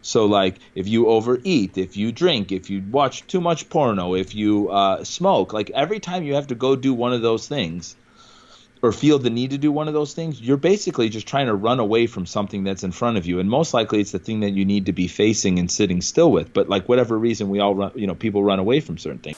So like if you overeat, if you drink, if you watch too much porno, if you smoke, like every time you have to go do one of those things or feel the need to do one of those things, you're basically just trying to run away from something that's in front of you. And most likely it's the thing that you need to be facing and sitting still with. But like whatever reason, we all run, people run away from certain things.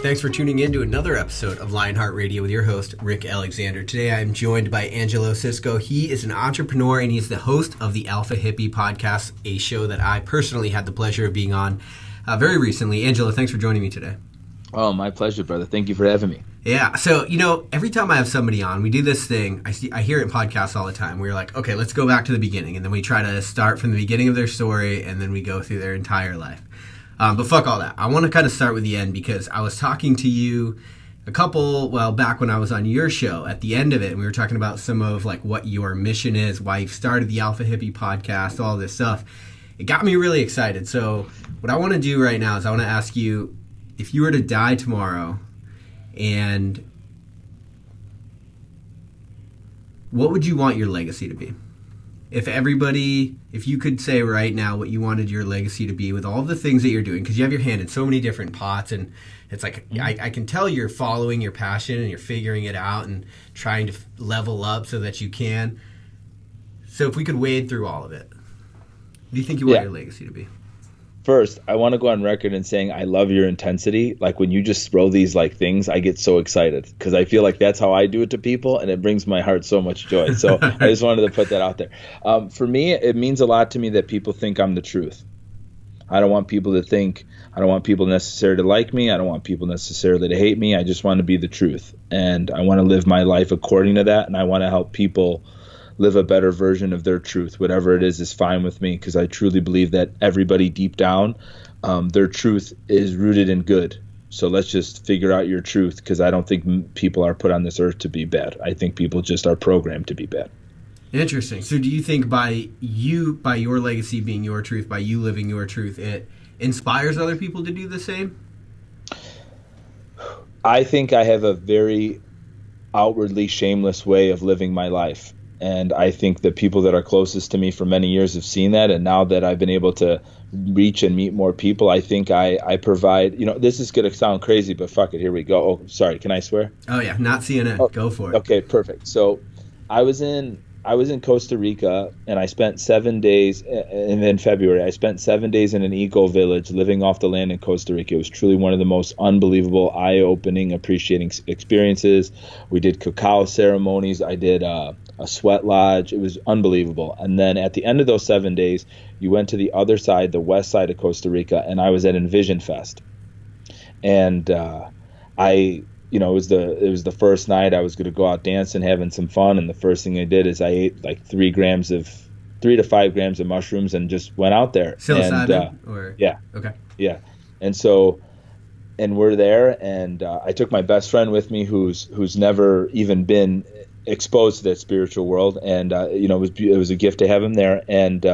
Thanks for tuning in to another episode of Lionheart Radio with your host, Rick Alexander. Today I'm joined by Angelo Sisco. He is an entrepreneur and he's the host of the Alpha Hippie podcast, a show that I personally had the pleasure of being on very recently. Angelo, thanks for joining me today. Oh, my pleasure, brother. Thank you for having me. Yeah, so, every time I have somebody on, we do this thing, I hear it in podcasts all the time. We're like, okay, let's go back to the beginning, and then we try to start from the beginning of their story, and then we go through their entire life. But fuck all that. I want to kind of start with the end because I was talking to you back when I was on your show at the end of it, and we were talking about some of like what your mission is, why you've started the Alpha Hippie podcast, all this stuff. It got me really excited. So what I want to do right now is I want to ask you, if you were to die tomorrow, and what would you want your legacy to be? If you could say right now what you wanted your legacy to be with all the things that you're doing, because you have your hand in so many different pots, and it's like, I can tell you're following your passion and you're figuring it out and trying to level up so that you can. So if we could wade through all of it, what do you think you want your legacy to be? First, I want to go on record and saying I love your intensity. Like when you just throw these like things, I get so excited because I feel like that's how I do it to people, and it brings my heart so much joy. So I just wanted to put that out there. For me, it means a lot to me that people think I'm the truth. I don't want people necessarily to like me. I don't want people necessarily to hate me. I just want to be the truth, and I want to live my life according to that, and I want to help people live a better version of their truth. Whatever it is fine with me, because I truly believe that everybody deep down, their truth is rooted in good. So let's just figure out your truth, because I don't think people are put on this earth to be bad. I think people just are programmed to be bad. Interesting. So do you think by your legacy being your truth, by you living your truth, it inspires other people to do the same? I think I have a very outwardly shameless way of living my life. And I think the people that are closest to me for many years have seen that. And now that I've been able to reach and meet more people, I think I provide, this is going to sound crazy, but fuck it. Here we go. Oh, sorry. Can I swear? Oh, yeah. Not CNN. Oh, go for it. Okay, perfect. So I was in Costa Rica, and I spent 7 days, and in February, I spent 7 days in an eco village living off the land in Costa Rica. It was truly one of the most unbelievable, eye-opening, appreciating experiences. We did cacao ceremonies. I did a sweat lodge. It was unbelievable. And then at the end of those 7 days, you went to the other side, the west side of Costa Rica, and I was at Envision Fest. And it was the first night. I was going to go out dancing, having some fun, and the first thing I did is I ate like 3 to 5 grams of mushrooms and just went out there. Psilocybin? Yeah. Okay. Yeah. And we're there, and I took my best friend with me who's never even been exposed to that spiritual world, and it was a gift to have him there. And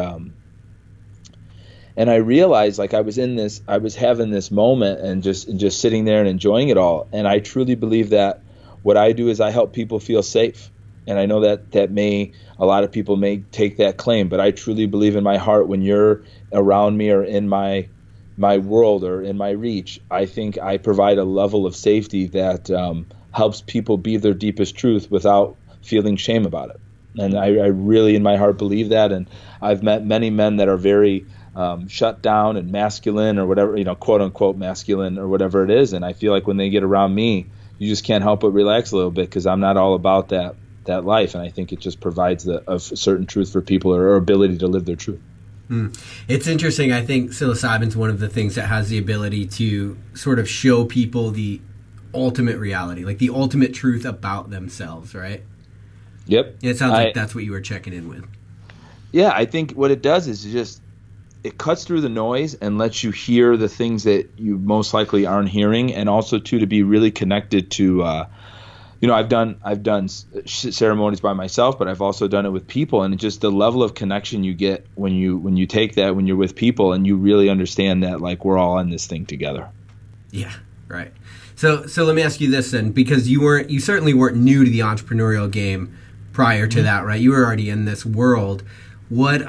I realized like I was having this moment and just sitting there and enjoying it all. And I truly believe that what I do is I help people feel safe. And I know that a lot of people may take that claim, but I truly believe in my heart, when you're around me or in my world or in my reach, I think I provide a level of safety that helps people be their deepest truth without feeling shame about it. And I really in my heart believe that. And I've met many men that are very shut down and masculine or whatever, quote unquote masculine or whatever it is. And I feel like when they get around me, you just can't help but relax a little bit, because I'm not all about that life. And I think it just provides a certain truth for people, or ability to live their truth. It's interesting. I think psilocybin's one of the things that has the ability to sort of show people the ultimate reality, like the ultimate truth about themselves, right? Yep. It sounds like that's what you were checking in with. Yeah, I think what it does is it cuts through the noise and lets you hear the things that you most likely aren't hearing, and also to be really connected to I've done ceremonies by myself, but I've also done it with people, and just the level of connection you get when you take that, when you're with people and you really understand that like we're all in this thing together. Yeah, right. So let me ask you this then, because you certainly weren't new to the entrepreneurial game prior to that, right? You were already in this world. What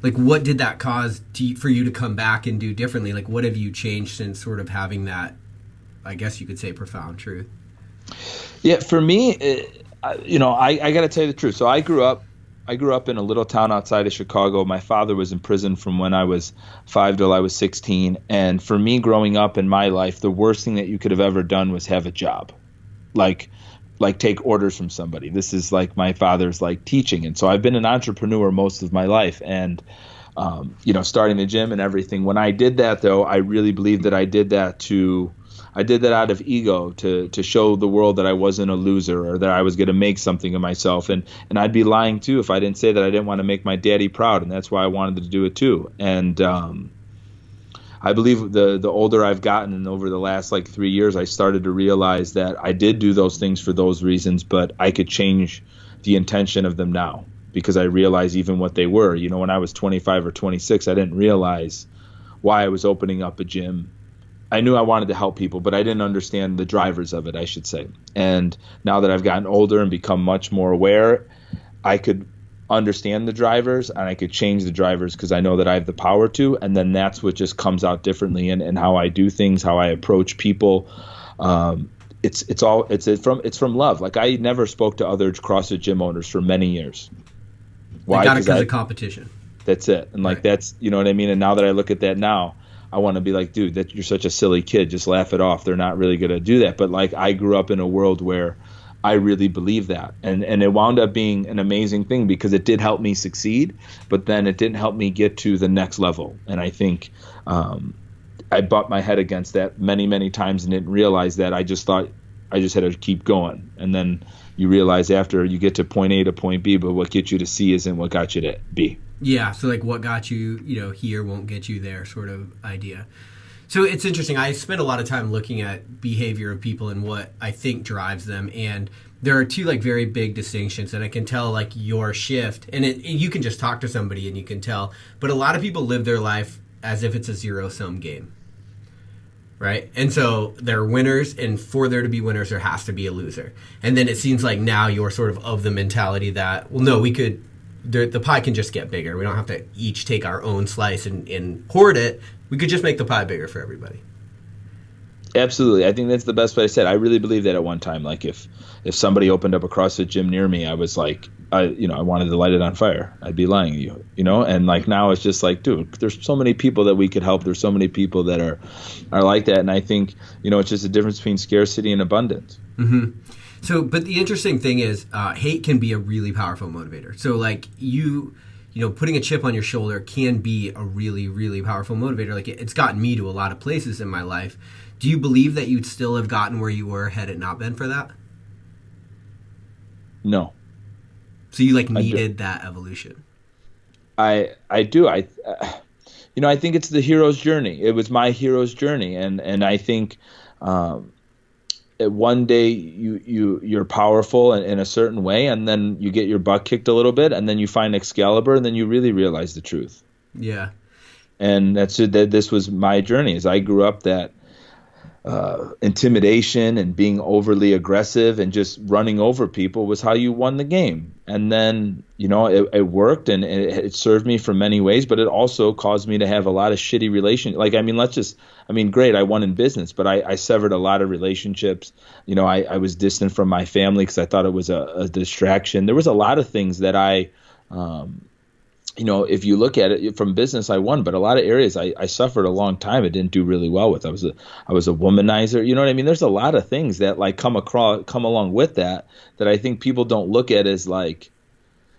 what did that cause for you to come back and do differently? Like, what have you changed since sort of having that, I guess you could say, profound truth? Yeah, for me, I got to tell you the truth. So I grew up in a little town outside of Chicago. My father was in prison from when I was 5 till I was 16. And for me, growing up in my life, the worst thing that you could have ever done was have a job, like take orders from somebody. This is like my father's like teaching. And so I've been an entrepreneur most of my life, and starting the gym and everything. When I did that, though, I really believe that I did that out of ego to show the world that I wasn't a loser, or that I was going to make something of myself. And I'd be lying too if I didn't say that I didn't want to make my daddy proud. And that's why I wanted to do it too. And I believe the older I've gotten, and over the last like 3 years, I started to realize that I did do those things for those reasons, but I could change the intention of them now, because I realize even what they were. When I was 25 or 26, I didn't realize why I was opening up a gym. I knew I wanted to help people, but I didn't understand the drivers of it, I should say. And now that I've gotten older and become much more aware, I could understand the drivers, and I could change the drivers because I know that I have the power to. And then that's what just comes out differently in how I do things, how I approach people. It's from love. Like, I never spoke to other CrossFit gym owners for many years. Why? Got it because of competition. That's it. And like, that's, you know what I mean? And now that I look at that now, I want to be like, dude, that you're such a silly kid. Just laugh it off. They're not really going to do that. But like, I grew up in a world where I really believe that. And it wound up being an amazing thing, because it did help me succeed, but then it didn't help me get to the next level. And I think I butt my head against that many, many times and didn't realize that. I just thought I just had to keep going. And then you realize after you get to point A to point B, but what gets you to C isn't what got you to B. Yeah, so like what got you, here won't get you there sort of idea. So it's interesting. I spend a lot of time looking at behavior of people and what I think drives them. And there are two like very big distinctions, and I can tell like your shift, and you can just talk to somebody and you can tell. But a lot of people live their life as if it's a zero-sum game, right? And so they're winners, and for there to be winners, there has to be a loser. And then it seems like now you're sort of the mentality that, well, no, the pie can just get bigger. We don't have to each take our own slice and hoard it. We could just make the pie bigger for everybody. Absolutely. I think that's the best way to say it. I really believe that at one time. Like, if somebody opened up a CrossFit gym near me, I was like, I wanted to light it on fire. I'd be lying to you, and like now it's just like, dude, there's so many people that we could help. There's so many people that are like that. And I think, it's just a difference between scarcity and abundance. Mm-hmm. So, but the interesting thing is, hate can be a really powerful motivator. So like putting a chip on your shoulder can be a really, really powerful motivator. Like it's gotten me to a lot of places in my life. Do you believe that you'd still have gotten where you were had it not been for that? No. So you needed that evolution? I do. I think it's the hero's journey. It was my hero's journey. And I think, one day you're powerful in a certain way, and then you get your butt kicked a little bit, and then you find Excalibur, and then you really realize the truth. Yeah. And that's it. This was my journey. As I grew up, that intimidation and being overly aggressive and just running over people was how you won the game. And then, it worked, and it served me for many ways, but it also caused me to have a lot of shitty relationships. Like, great, I won in business, but I severed a lot of relationships. I was distant from my family because I thought it was a distraction. There was a lot of things that if you look at it from business, I won, but a lot of areas I suffered a long time. I didn't do really well with. I was a womanizer. You know what I mean? There's a lot of things that like come along with that I think people don't look at as like,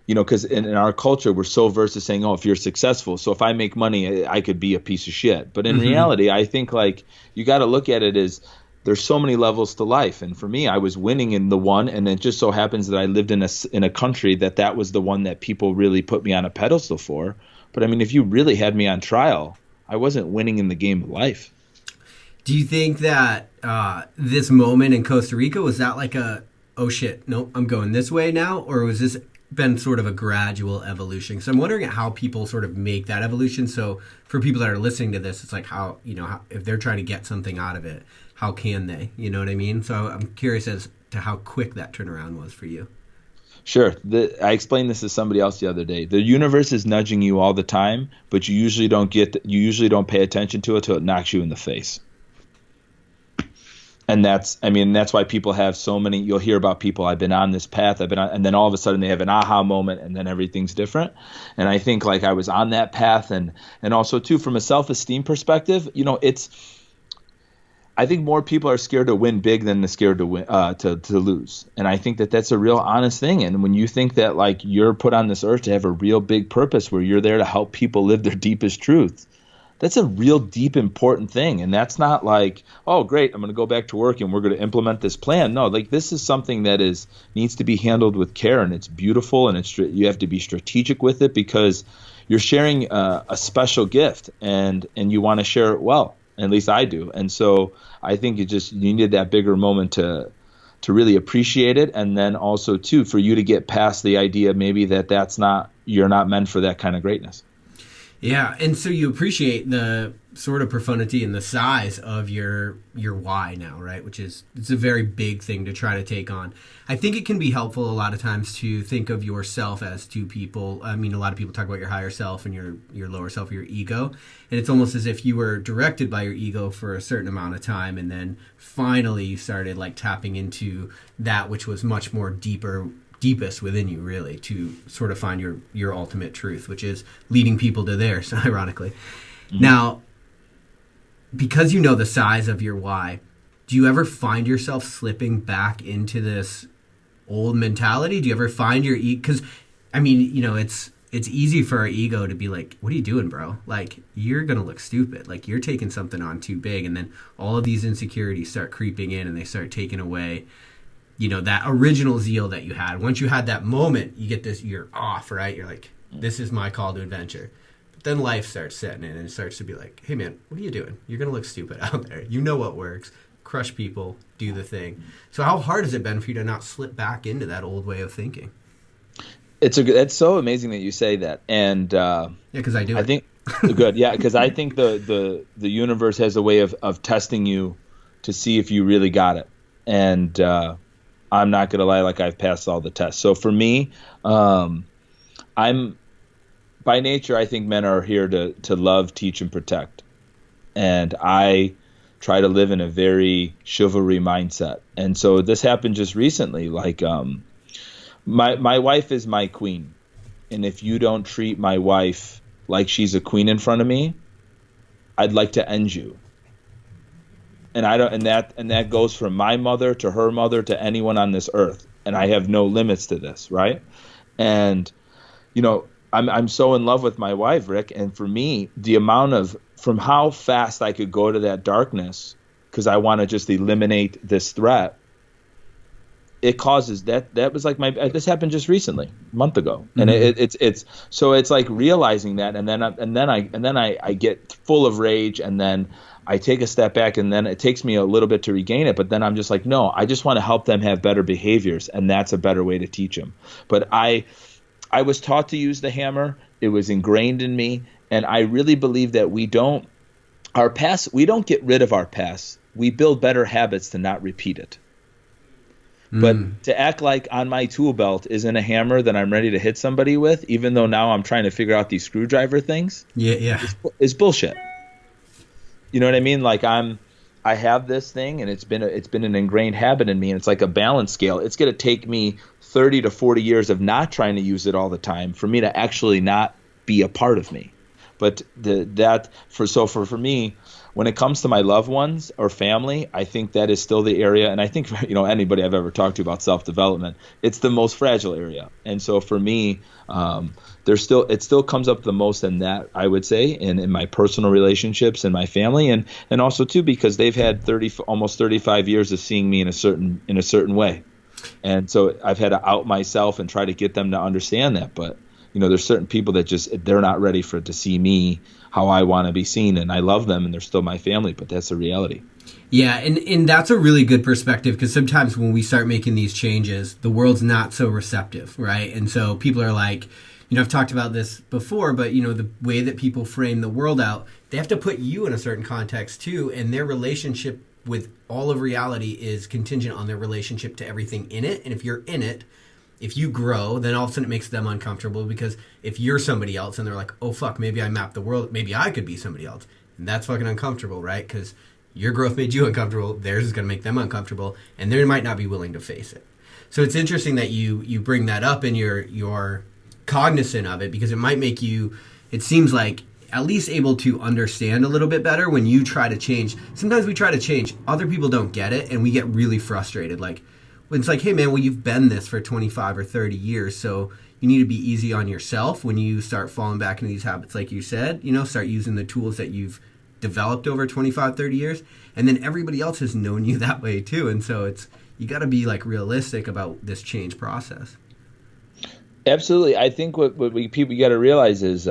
because in our culture, we're so versed to saying, oh, if you're successful, so if I make money, I could be a piece of shit. But in reality, I think like you got to look at it as there's so many levels to life. And for me, I was winning in the one, and it just so happens that I lived in a country that was the one that people really put me on a pedestal for. But if you really had me on trial, I wasn't winning in the game of life. Do you think that this moment in Costa Rica, was that like a oh shit, nope, I'm going this way now? Or was this been sort of a gradual evolution? So I'm wondering how people sort of make that evolution. So for people that are listening to this, it's like how, if they're trying to get something out of it, how can they? You know what I mean? So I'm curious as to how quick that turnaround was for you. Sure. I explained this to somebody else the other day. The universe is nudging you all the time, but you usually don't pay attention to it till it knocks you in the face. And that's why people have so many. You'll hear about people. I've been on this path. And then all of a sudden they have an aha moment, and then everything's different. And I think like I was on that path, and also too from a self-esteem perspective, I think more people are scared to win big than they're scared to win to lose. And I think that that's a real honest thing. And when you think that like you're put on this earth to have a real big purpose where you're there to help people live their deepest truth, that's a real deep, important thing. And that's not like, oh, great, I'm going to go back to work and we're going to implement this plan. No, like this is something that needs to be handled with care, and it's beautiful, and you have to be strategic with it because you're sharing a special gift, and you want to share it well. At least I do. And so I think you needed that bigger moment to really appreciate it. And then also too, for you to get past the idea maybe you're not meant for that kind of greatness. Yeah. And so you appreciate the sort of profundity and the size of your why now, right? It's a very big thing to try to take on. I think it can be helpful a lot of times to think of yourself as two people. I mean, a lot of people talk about your higher self and your lower self, your ego. And it's almost as if you were directed by your ego for a certain amount of time, and then finally you started like tapping into that which was much more deepest within you, really, to sort of find your ultimate truth, which is leading people to theirs, ironically. Mm-hmm. Now, because you know the size of your why, do you ever find yourself slipping back into this old mentality? Do you ever find your ego? Because, I mean, it's easy for our ego to be like, what are you doing, bro? Like, you're going to look stupid. Like, you're taking something on too big. And then all of these insecurities start creeping in, and they start taking away that original zeal that you had. Once you had that moment, you get this, you're off, right? You're like, this is my call to adventure. But then life starts setting in, and it starts to be like, hey man, what are you doing? You're going to look stupid out there. You know what works. Crush people, do the thing. So how hard has it been for you to not slip back into that old way of thinking? It's so amazing that you say that. And yeah, because I do. I think good. Yeah, because I think the universe has a way of testing you to see if you really got it. And I'm not going to lie, like I've passed all the tests. So for me, I'm by nature, I think men are here to love, teach, and protect. And I try to live in a very chivalry mindset. And so this happened just recently. Like my wife is my queen. And if you don't treat my wife like she's a queen in front of me, I'd like to end you. And that goes from my mother to her mother to anyone on this earth. And I have no limits to this, right? And I'm so in love with my wife, Rick. And for me, the amount from how fast I could go to that darkness, because I want to just eliminate this threat, it causes that was like this happened just recently, a month ago. And it's so it's like realizing that, and then I get full of rage, and then I take a step back, and then it takes me a little bit to regain it. But then I'm just like, no, I just want to help them have better behaviors, and that's a better way to teach them. But I was taught to use the hammer. It was ingrained in me, and I really believe that we don't get rid of our past. We build better habits to not repeat it. But to act like on my tool belt isn't a hammer that I'm ready to hit somebody with, even though now I'm trying to figure out these screwdriver things, is bullshit. You know what I mean? Like I have this thing, and it's been an ingrained habit in me, and it's like a balance scale. It's going to take me 30 to 40 years of not trying to use it all the time for me to actually not be a part of me. But for me, when it comes to my loved ones or family, I think that is still the area. And I think, anybody I've ever talked to about self-development, it's the most fragile area. And so for me, it still comes up the most in that, I would say, in my personal relationships and my family. And also too, because they've had almost 35 years of seeing me in a certain way. And so I've had to out myself and try to get them to understand that. But, there's certain people that they're not ready to see me how I want to be seen, and I love them, and they're still my family, but that's the reality. Yeah, and that's a really good perspective, because sometimes when we start making these changes, the world's not so receptive, right? And so people are like, I've talked about this before, but the way that people frame the world out, they have to put you in a certain context too, and their relationship with all of reality is contingent on their relationship to everything in it. And if you're in it, if you grow, then all of a sudden it makes them uncomfortable, because if you're somebody else and they're like, oh fuck, maybe I mapped the world, maybe I could be somebody else, and that's fucking uncomfortable, right? Because your growth made you uncomfortable, theirs is going to make them uncomfortable, and they might not be willing to face it. So it's interesting that you bring that up and you're cognizant of it, because it might make you, it seems like, at least able to understand a little bit better when you try to change. Sometimes we try to change, other people don't get it, and we get really frustrated. Like, when it's like, hey man, well, you've been this for 25 or 30 years, so you need to be easy on yourself when you start falling back into these habits, like you said. Start using the tools that you've developed over 25, 30 years, and then everybody else has known you that way too. And so you got to be like realistic about this change process. Absolutely. I think what people got to realize is,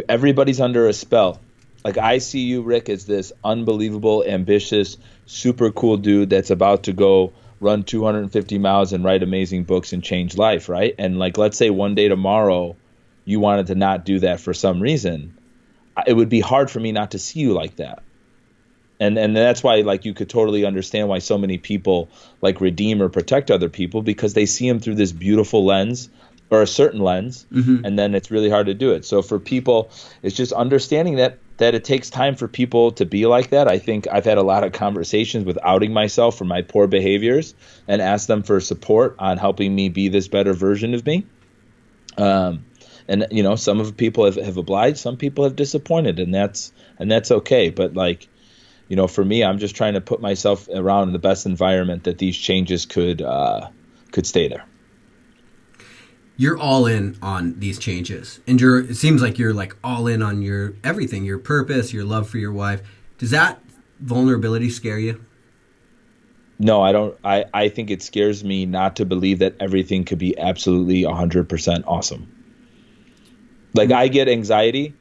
everybody's under a spell. Like, I see you, Rick, as this unbelievable, ambitious, super cool dude that's about to go run 250 miles and write amazing books and change life, right? And like, let's say one day tomorrow you wanted to not do that for some reason. It would be hard for me not to see you like that. And that's why, like, you could totally understand why so many people like redeem or protect other people, because they see them through this beautiful lens, or a certain lens, and then it's really hard to do it. So for people, it's just understanding that it takes time for people to be like that. I think I've had a lot of conversations with outing myself for my poor behaviors and asked them for support on helping me be this better version of me. And some of the people have obliged, some people have disappointed, and that's okay. But like, for me, I'm just trying to put myself around in the best environment that these changes could stay there. You're all in on these changes, and it seems like you're like all in on your everything, your purpose, your love for your wife. Does that vulnerability scare you? No, I don't. I think it scares me not to believe that everything could be absolutely 100% awesome. Like, I get anxiety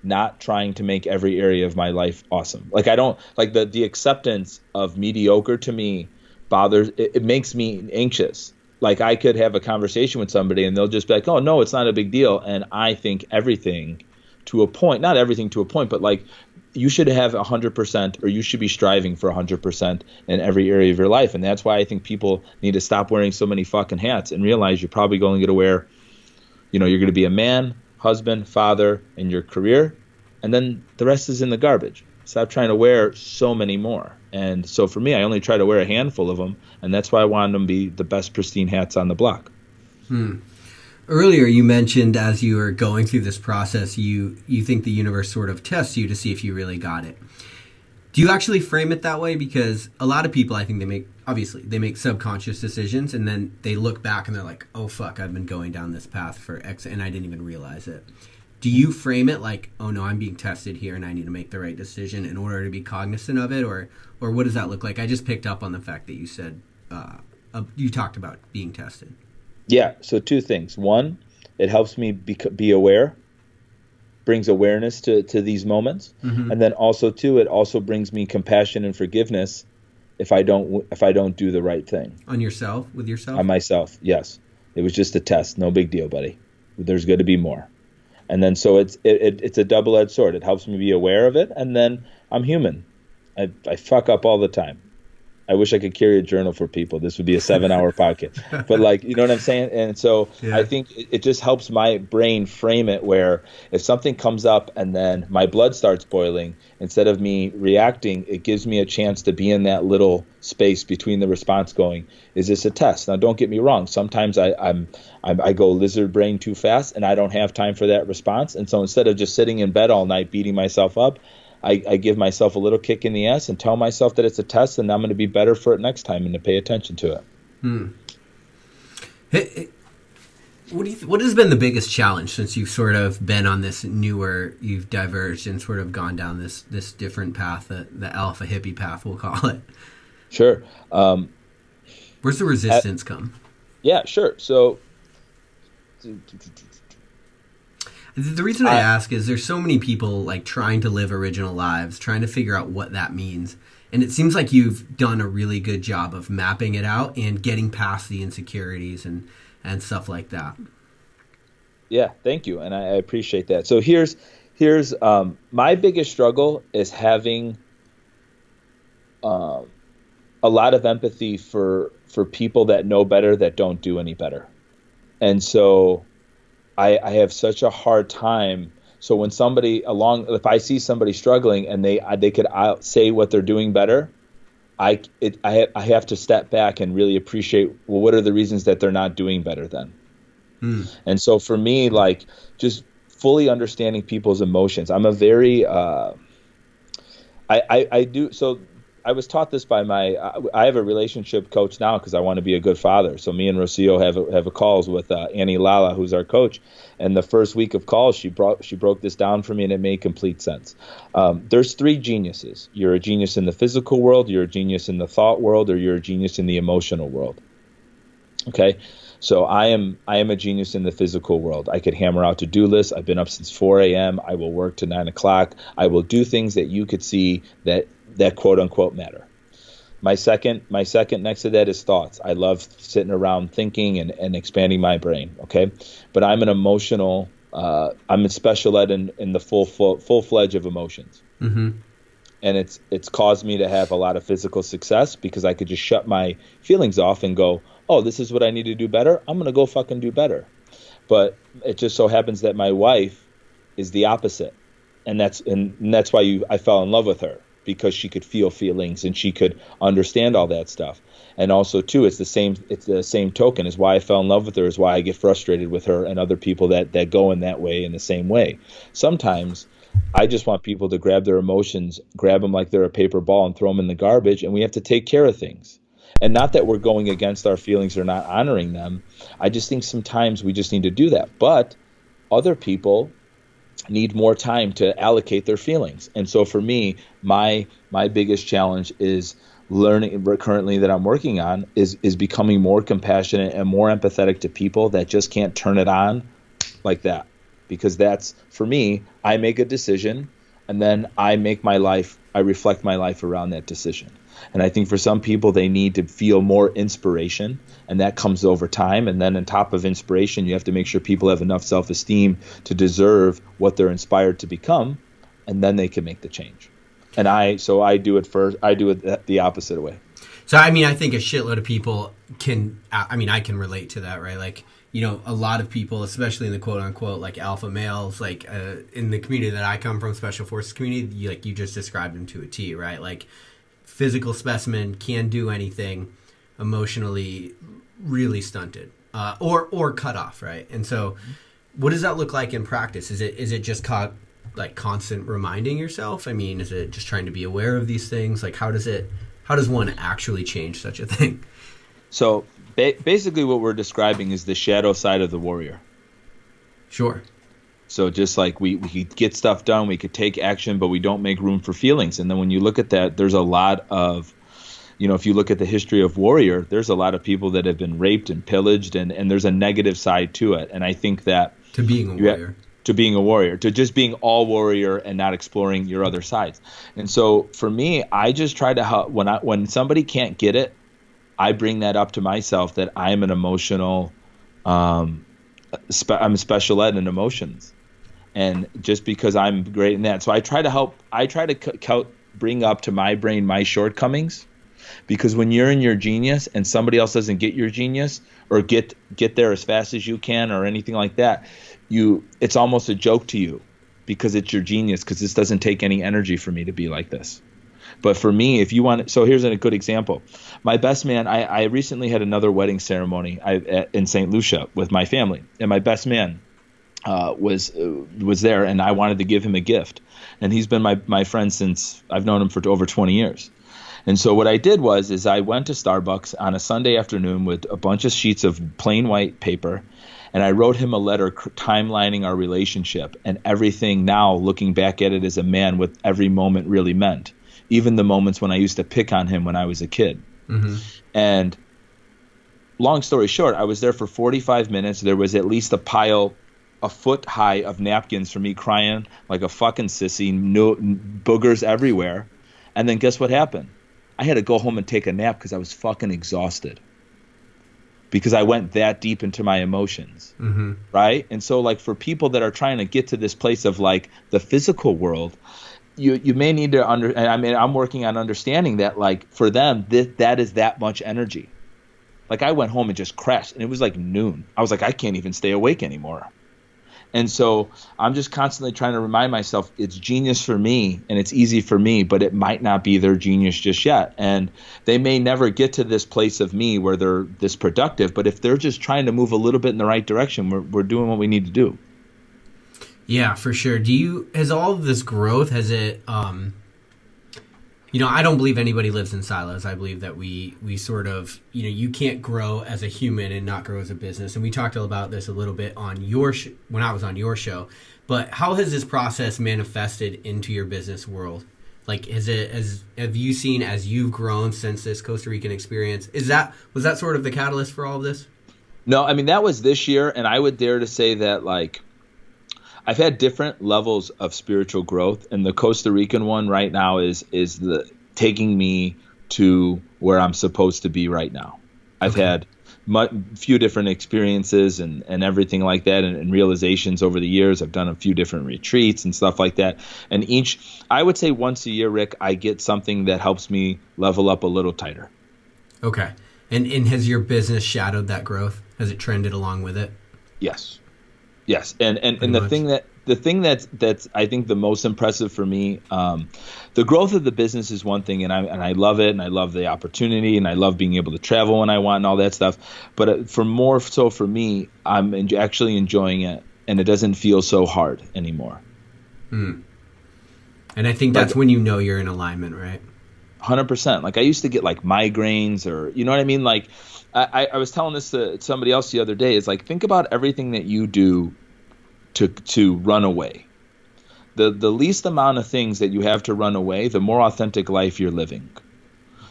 not trying to make every area of my life awesome. Like, I don't like the acceptance of mediocre to me bothers. It makes me anxious. Like, I could have a conversation with somebody and they'll just be like, oh no, it's not a big deal. And I think everything to a point, not everything to a point, but like, you should have 100%, or you should be striving for 100% in every area of your life. And that's why I think people need to stop wearing so many fucking hats and realize you're probably going to wear, you're going to be a man, husband, father, in your career, and then the rest is in the garbage. Stop trying to wear so many more. And so for me, I only try to wear a handful of them, and that's why I want them to be the best pristine hats on the block. Earlier, you mentioned as you were going through this process, you think the universe sort of tests you to see if you really got it. Do you actually frame it that way? Because a lot of people, I think they make subconscious decisions, and then they look back and they're like, oh fuck, I've been going down this path for X and I didn't even realize it. Do you frame it like, oh no, I'm being tested here and I need to make the right decision in order to be cognizant of it? Or what does that look like? I just picked up on the fact that you said, you talked about being tested. Yeah, so two things. One, it helps me be aware, brings awareness to these moments. And then also two, it also brings me compassion and forgiveness if I don't do the right thing. On yourself, with yourself? On myself, yes. It was just a test, no big deal, buddy. There's going to be more. And then so it's a double-edged sword. It helps me be aware of it, and then I'm human. I fuck up all the time. I wish I could carry a journal for people. This would be a 7-hour podcast. But like, you know what I'm saying? And so yeah. I think it just helps my brain frame it where if something comes up and then my blood starts boiling, instead of me reacting, it gives me a chance to be in that little space between the response going, is this a test? Now, don't get me wrong. Sometimes I go lizard brain too fast and I don't have time for that response. And so instead of just sitting in bed all night beating myself up, I give myself a little kick in the ass and tell myself that it's a test and I'm going to be better for it next time and to pay attention to it. Hey, what has been the biggest challenge since you've sort of been on this newer, you've diverged and sort of gone down this different path, the Alpha Hippie path, we'll call it? Sure. Where's the resistance come? Yeah, sure. So The reason I ask is there's so many people like trying to live original lives, trying to figure out what that means. And it seems like you've done a really good job of mapping it out and getting past the insecurities and stuff like that. Yeah, thank you. And I appreciate that. So here's my biggest struggle is having a lot of empathy for people that know better that don't do any better. And so I have such a hard time. So when if I see somebody struggling and they could say what they're doing better, I have to step back and really appreciate, well, what are the reasons that they're not doing better then? And so for me, like, just fully understanding people's emotions. I'm a very I was taught this by I have a relationship coach now because I want to be a good father. So me and Rocio have a calls with Annie Lala, who's our coach. And the first week of calls, she broke this down for me, and it made complete sense. There's three geniuses. You're a genius in the physical world, you're a genius in the thought world, or you're a genius in the emotional world. Okay? So I am a genius in the physical world. I could hammer out to-do lists. I've been up since 4 a.m. I will work to 9 o'clock. I will do things that you could see that quote unquote matter. My second next to that is thoughts. I love sitting around thinking and expanding my brain. Okay. But I'm an emotional, I'm a special ed in the full-fledged of emotions. Mm-hmm. And it's caused me to have a lot of physical success because I could just shut my feelings off and go, oh, this is what I need to do better. I'm going to go fucking do better. But it just so happens that my wife is the opposite. And that's why I fell in love with her, because she could feel feelings and she could understand all that stuff. And also too, it's the same token is why I fell in love with her, is why I get frustrated with her and other people that go in that way, in the same way. Sometimes I just want people to grab their emotions, grab them like they're a paper ball and throw them in the garbage, and we have to take care of things. And not that we're going against our feelings or not honoring them. I just think sometimes we just need to do that. But other people need more time to allocate their feelings. And so for me, my biggest challenge is learning currently that I'm working on is becoming more compassionate and more empathetic to people that just can't turn it on like that. Because that's, for me, I make a decision and then I reflect my life around that decision. And I think for some people, they need to feel more inspiration, and that comes over time. And then on top of inspiration, you have to make sure people have enough self-esteem to deserve what they're inspired to become, and then they can make the change. And I do it first. I do it the opposite way. So, I mean, I think a shitload of people I can relate to that, right? Like, you know, a lot of people, especially in the quote unquote, like alpha males, like in the community that I come from, special forces community, you just described them to a T, right? Like, physical specimen, can do anything, emotionally really stunted or cut off, right? And so what does that look like in practice? Is it just constant reminding yourself? I mean, is it just trying to be aware of these things? Like, how does one actually change such a thing? So basically what we're describing is the shadow side of the warrior. Sure. So just like we could get stuff done, we could take action, but we don't make room for feelings. And then when you look at that, there's a lot of, if you look at the history of warrior, there's a lot of people that have been raped and pillaged, and there's a negative side to it. And I think that to being a warrior, to just being all warrior and not exploring your other sides. And so for me, I just try to help when somebody can't get it, I bring that up to myself that I'm an emotional, I'm a special ed in emotions. And just because I'm great in that. So I try to bring up to my brain my shortcomings, because when you're in your genius and somebody else doesn't get your genius or get there as fast as you can or anything like that, it's almost a joke to you because it's your genius, because this doesn't take any energy for me to be like this. But for me, if you want, so here's a good example. My best man, I recently had another wedding ceremony in St. Lucia with my family, and my best man was there, and I wanted to give him a gift. And he's been my friend since I've known him for over 20 years. And so what I did is I went to Starbucks on a Sunday afternoon with a bunch of sheets of plain white paper, and I wrote him a letter timelining our relationship and everything now, looking back at it as a man, what every moment really meant, even the moments when I used to pick on him when I was a kid. Mm-hmm. And long story short, I was there for 45 minutes. There was at least a pile a foot high of napkins for me crying like a fucking sissy, no boogers everywhere. And then guess what happened? I had to go home and take a nap because I was fucking exhausted because I went that deep into my emotions. Mm-hmm. Right. And so like for people that are trying to get to this place of like the physical world, you may need to I'm working on understanding that like for them, that is that much energy. Like I went home and just crashed and it was like noon. I was like, I can't even stay awake anymore. And so I'm just constantly trying to remind myself it's genius for me and it's easy for me, but it might not be their genius just yet. And they may never get to this place of me where they're this productive, but if they're just trying to move a little bit in the right direction, we're doing what we need to do. Yeah, for sure. Has all of this growth, has it, I don't believe anybody lives in silos. I believe that we sort of, you can't grow as a human and not grow as a business. And we talked about this a little bit on when I was on your show. But how has this process manifested into your business world? Like, have you seen as you've grown since this Costa Rican experience? Was that sort of the catalyst for all of this? No, I mean, that was this year. And I would dare to say that, like, I've had different levels of spiritual growth, and the Costa Rican one right now is taking me to where I'm supposed to be right now. I've had few different experiences and everything like that, and realizations over the years. I've done a few different retreats and stuff like that. And I would say once a year, Rick, I get something that helps me level up a little tighter. Okay. And has your business shadowed that growth? Has it trended along with it? Yes. And the thing that's I think the most impressive for me, the growth of the business is one thing, and I love it, and I love the opportunity, and I love being able to travel when I want and all that stuff. But for me, I'm actually enjoying it, and it doesn't feel so hard anymore. And I think that's when you know you're in alignment, right? 100%. Like I used to get like migraines, or you know what I mean, like. I was telling this to somebody else the other day. It's like, think about everything that you do to run away. The least amount of things that you have to run away, the more authentic life you're living.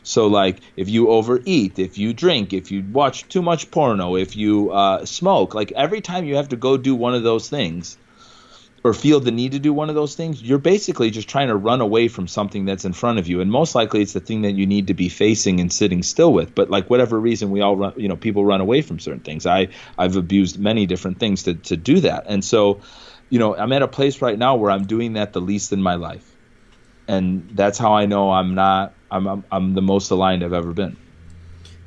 So like if you overeat, if you drink, if you watch too much porno, if you smoke, like every time you have to go do one of those things or feel the need to do one of those things, you're basically just trying to run away from something that's in front of you. And most likely it's the thing that you need to be facing and sitting still with. But like whatever reason, we all run, people run away from certain things. I've abused many different things to do that. And so, I'm at a place right now where I'm doing that the least in my life. And that's how I know I'm the most aligned I've ever been.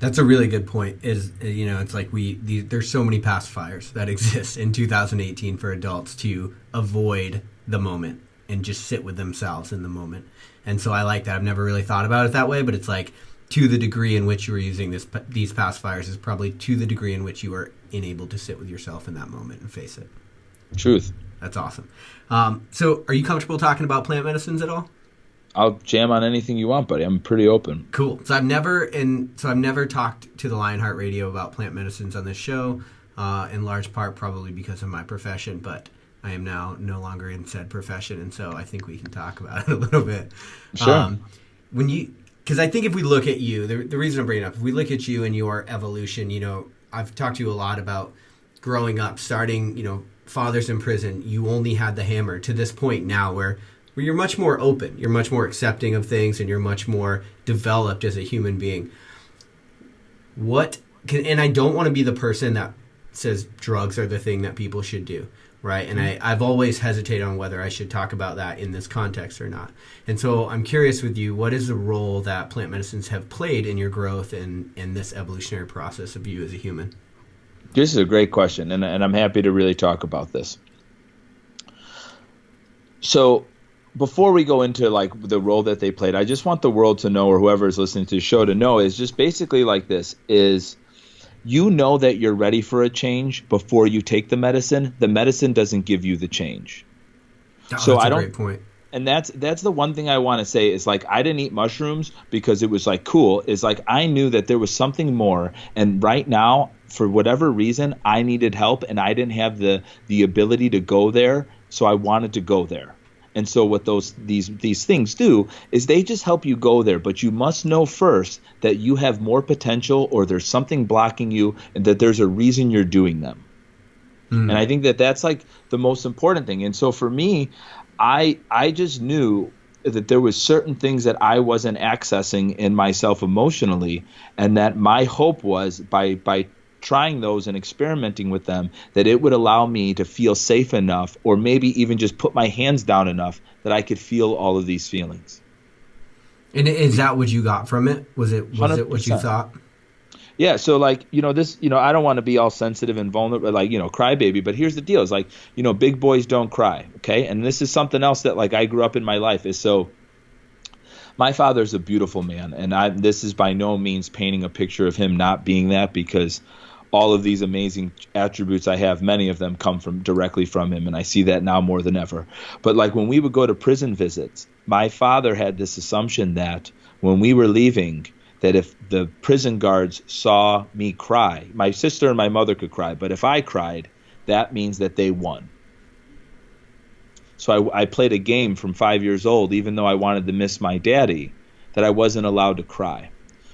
That's a really good point. It's like there's so many pacifiers that exist in 2018 for adults to avoid the moment and just sit with themselves in the moment. And so I like that. I've never really thought about it that way, but it's like to the degree in which you are using these pacifiers is probably to the degree in which you are unable to sit with yourself in that moment and face it. Truth. That's awesome. So are you comfortable talking about plant medicines at all? I'll jam on anything you want, buddy. I'm pretty open. Cool. So I've never talked to the Lionheart Radio about plant medicines on this show, in large part probably because of my profession, but I am now no longer in said profession, and so I think we can talk about it a little bit. Sure. Because I think if we look at you, the reason I'm bringing it up, if we look at you and your evolution, I've talked to you a lot about growing up, starting, fathers in prison, you only had the hammer to this point now where you're much more open, you're much more accepting of things, and you're much more developed as a human being. And I don't want to be the person that says drugs are the thing that people should do, right? And I've always hesitated on whether I should talk about that in this context or not. And so I'm curious with you, what is the role that plant medicines have played in your growth and in this evolutionary process of you as a human? This is a great question, and I'm happy to really talk about this. So before we go into like the role that they played, I just want the world to know, or whoever is listening to the show to know, is just basically like this, is that you're ready for a change before you take the medicine. The medicine doesn't give you the change. So that's a great point. And that's the one thing I want to say is like, I didn't eat mushrooms because it was like cool. Is like, I knew that there was something more. And right now, for whatever reason, I needed help and I didn't have the ability to go there. So I wanted to go there. And so what these things do is they just help you go there. But you must know first that you have more potential, or there's something blocking you, and that there's a reason you're doing them. And I think that that's like the most important thing. And so for me, I just knew that there was certain things that I wasn't accessing in myself emotionally, and that my hope was by trying those and experimenting with them, that it would allow me to feel safe enough, or maybe even just put my hands down enough that I could feel all of these feelings. And is that what you got from it? Was it what you 100%. thought? Yeah, so like, I don't want to be all sensitive and vulnerable, like, crybaby, but here's the deal. It's like, big boys don't cry, okay? And this is something else that like I grew up in my life is, so my father's a beautiful man, and this is by no means painting a picture of him not being that, because all of these amazing attributes I have, many of them come from directly from him, and I see that now more than ever. But like when we would go to prison visits, my father had this assumption that when we were leaving, that if the prison guards saw me cry, my sister and my mother could cry, but if I cried, that means that they won. So I played a game from 5 years old, even though I wanted to miss my daddy, that I wasn't allowed to cry.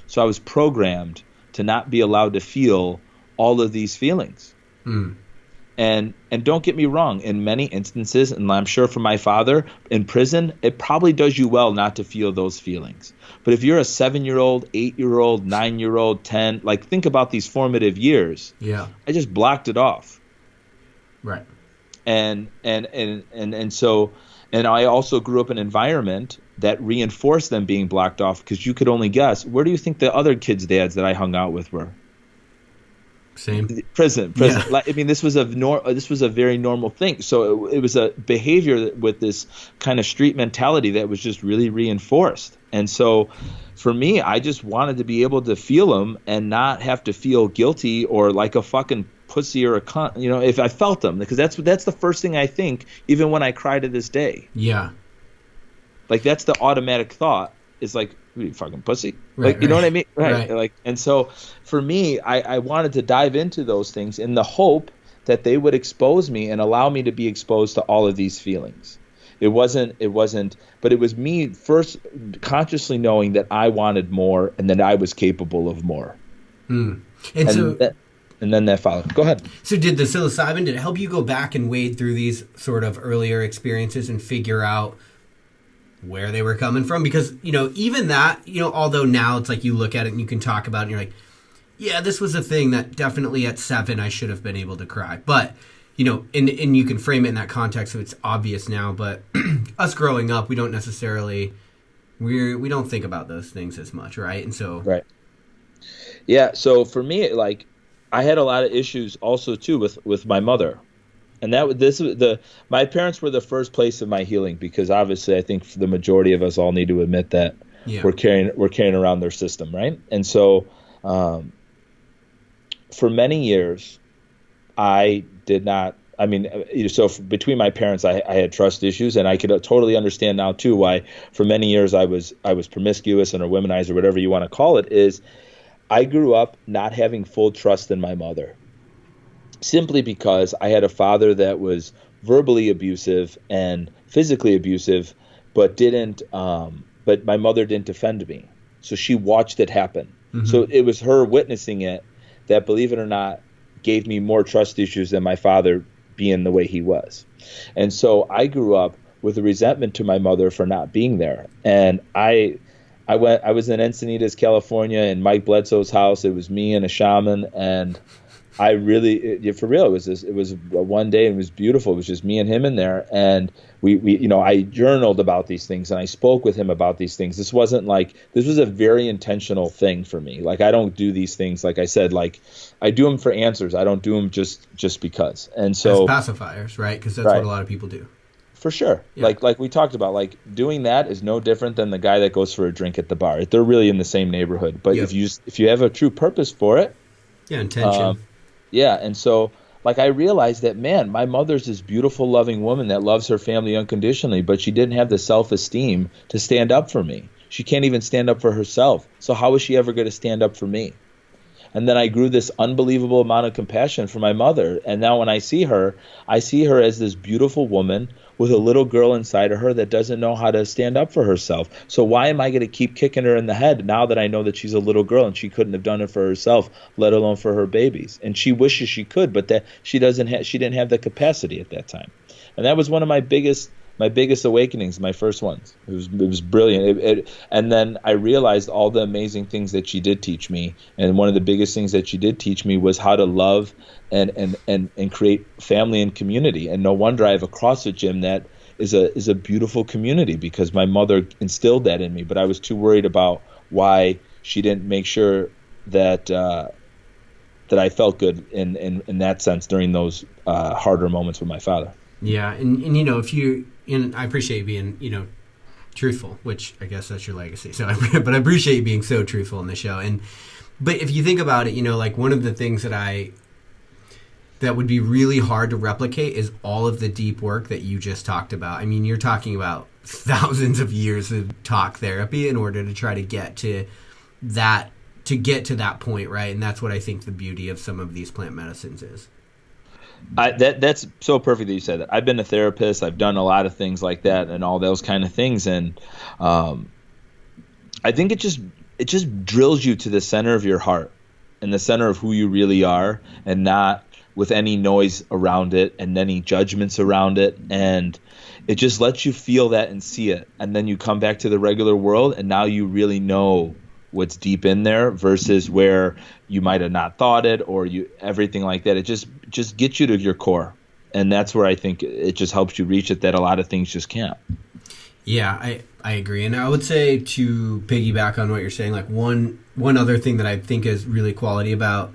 So I was programmed to not be allowed to feel all of these feelings. And don't get me wrong, in many instances, and I'm sure for my father, in prison, it probably does you well not to feel those feelings. But if you're a 7-year-old, 8-year-old, 9-year-old, 10, like think about these formative years. Yeah. I just blocked it off. Right. And so I also grew up in an environment that reinforced them being blocked off, because you could only guess, where do you think the other kids' dads that I hung out with were? Same. Prison. Yeah. Like, I mean, this was a very normal thing. So it was a behavior with this kind of street mentality that was just really reinforced. And so for me, I just wanted to be able to feel them and not have to feel guilty or like a fucking pussy or a cunt, if I felt them, because that's the first thing I think, even when I cry to this day. Yeah. Like that's the automatic thought. Is like, you fucking pussy. Right, Like, you know what I mean? Right. Like, and so for me, I wanted to dive into those things in the hope that they would expose me and allow me to be exposed to all of these feelings. It wasn't, but it was me first consciously knowing that I wanted more and that I was capable of more. And then that followed. Go ahead. So did the psilocybin, did it help you go back and wade through these sort of earlier experiences and figure out where they were coming from? Because, even that, although now it's like you look at it and you can talk about it and you're like, yeah, this was a thing that definitely at 7 I should have been able to cry. But, and you can frame it in that context so it's obvious now. But us growing up, we don't necessarily, we don't think about those things as much, right? And so... Right. Yeah, so for me, like, I had a lot of issues also, too, with my mother. And my parents were the first place of my healing, because obviously I think the majority of us all need to admit that we're carrying around their system, right? And so for many years, I did not. I mean, so between my parents, I had trust issues, and I could totally understand now too why for many years I was promiscuous or womanized or whatever you want to call it. Is I grew up not having full trust in my mother. Simply because I had a father that was verbally abusive and physically abusive, but my mother didn't defend me. So she watched it happen. Mm-hmm. So it was her witnessing it that, believe it or not, gave me more trust issues than my father being the way he was. And so I grew up with a resentment to my mother for not being there. And I was in Encinitas, California, in Mike Bledsoe's house. It was me and a shaman, and I really, for real, it was one day, and it was beautiful. It was just me and him in there, and we I journaled about these things, and I spoke with him about these things. This was a very intentional thing for me. Like, I don't do these things, like I said, like I do them for answers. I don't do them just because. And so as pacifiers, right? Because that's what a lot of people do. For sure. Yeah. Like we talked about, like doing that is no different than the guy that goes for a drink at the bar. They're really in the same neighborhood. But if you have a true purpose for it, intention. Yeah, and so, like, I realized that, man, my mother's this beautiful, loving woman that loves her family unconditionally, but she didn't have the self-esteem to stand up for me. She can't even stand up for herself. So how is she ever going to stand up for me? And then I grew this unbelievable amount of compassion for my mother. And now when I see her as this beautiful woman with a little girl inside of her that doesn't know how to stand up for herself. So why am I going to keep kicking her in the head now that I know that she's a little girl and she couldn't have done it for herself, let alone for her babies? And she wishes she could, but that she didn't have the capacity at that time. And that was one of my biggest awakenings, my first ones. It was brilliant. And then I realized all the amazing things that she did teach me. And one of the biggest things that she did teach me was how to love and create family and community. And no wonder I have a CrossFit gym that is a beautiful community, because my mother instilled that in me. But I was too worried about why she didn't make sure that that I felt good in that sense during those harder moments with my father. Yeah, and if you, and I appreciate you being truthful, which I guess that's your legacy. So, but I appreciate you being so truthful in the show. But if you think about it, like one of the things that would be really hard to replicate is all of the deep work that you just talked about. I mean, you're talking about thousands of years of talk therapy in order to try to get to that point, right? And that's what I think the beauty of some of these plant medicines is. That's so perfect that you said that. I've been a therapist. I've done a lot of things like that and all those kind of things. And I think it just drills you to the center of your heart and the center of who you really are, and not with any noise around it and any judgments around it. And it just lets you feel that and see it. And then you come back to the regular world, and now you really know what's deep in there versus where you might have not thought it, or everything like that. It just gets you to your core. And that's where I think it just helps you reach it that a lot of things just can't. Yeah, I agree. And I would say, to piggyback on what you're saying, like one other thing that I think is really quality about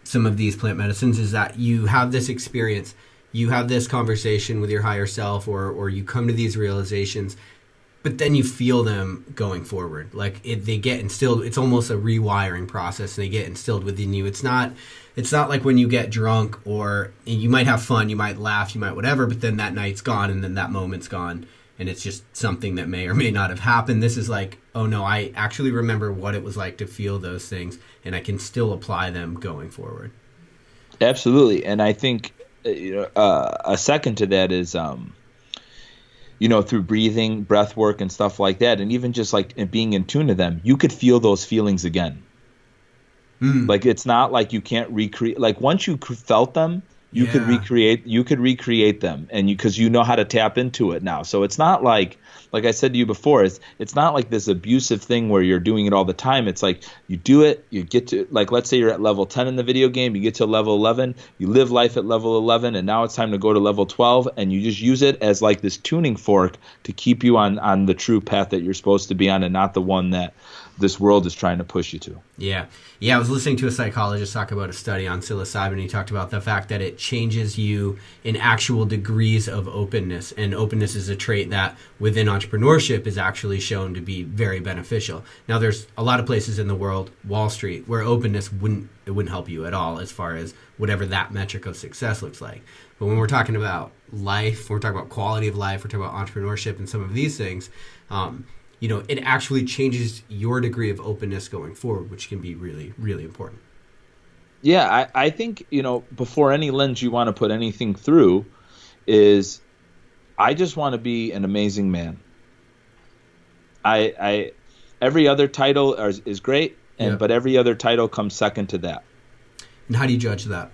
some of these plant medicines is that you have this experience, you have this conversation with your higher self, or you come to these realizations, but then you feel them going forward. Like they get instilled. It's almost a rewiring process, and they get instilled within you. It's not like when you get drunk, or you might have fun, you might laugh, you might whatever, but then that night's gone, and then that moment's gone, and it's just something that may or may not have happened. This is like, oh no, I actually remember what it was like to feel those things, and I can still apply them going forward. Absolutely. And I think a second to that is through breathing, breath work, and stuff like that, and even just like being in tune to them, you could feel those feelings again. Like it's not like you can't recreate. Like once you felt them, you could recreate them, and because you know how to tap into it now. So it's not like I said to you before, it's not like this abusive thing where you're doing it all the time. It's like you do it, you get to, like, let's say you're at level 10 in the video game, you get to level 11, you live life at level 11, and now it's time to go to level 12, and you just use it as like this tuning fork to keep you on the true path that you're supposed to be on, and not the one that this world is trying to push you to. Yeah. I was listening to a psychologist talk about a study on psilocybin. He talked about the fact that it changes you in actual degrees of openness, and openness is a trait that within entrepreneurship is actually shown to be very beneficial. Now, there's a lot of places in the world, Wall Street, where openness wouldn't help you at all as far as whatever that metric of success looks like. But when we're talking about life, when we're talking about quality of life, we're talking about entrepreneurship and some of these things, it actually changes your degree of openness going forward, which can be really, really important. Yeah, I think, before any lens you want to put anything through is, I just want to be an amazing man. Every other title is great, but every other title comes second to that. And how do you judge that?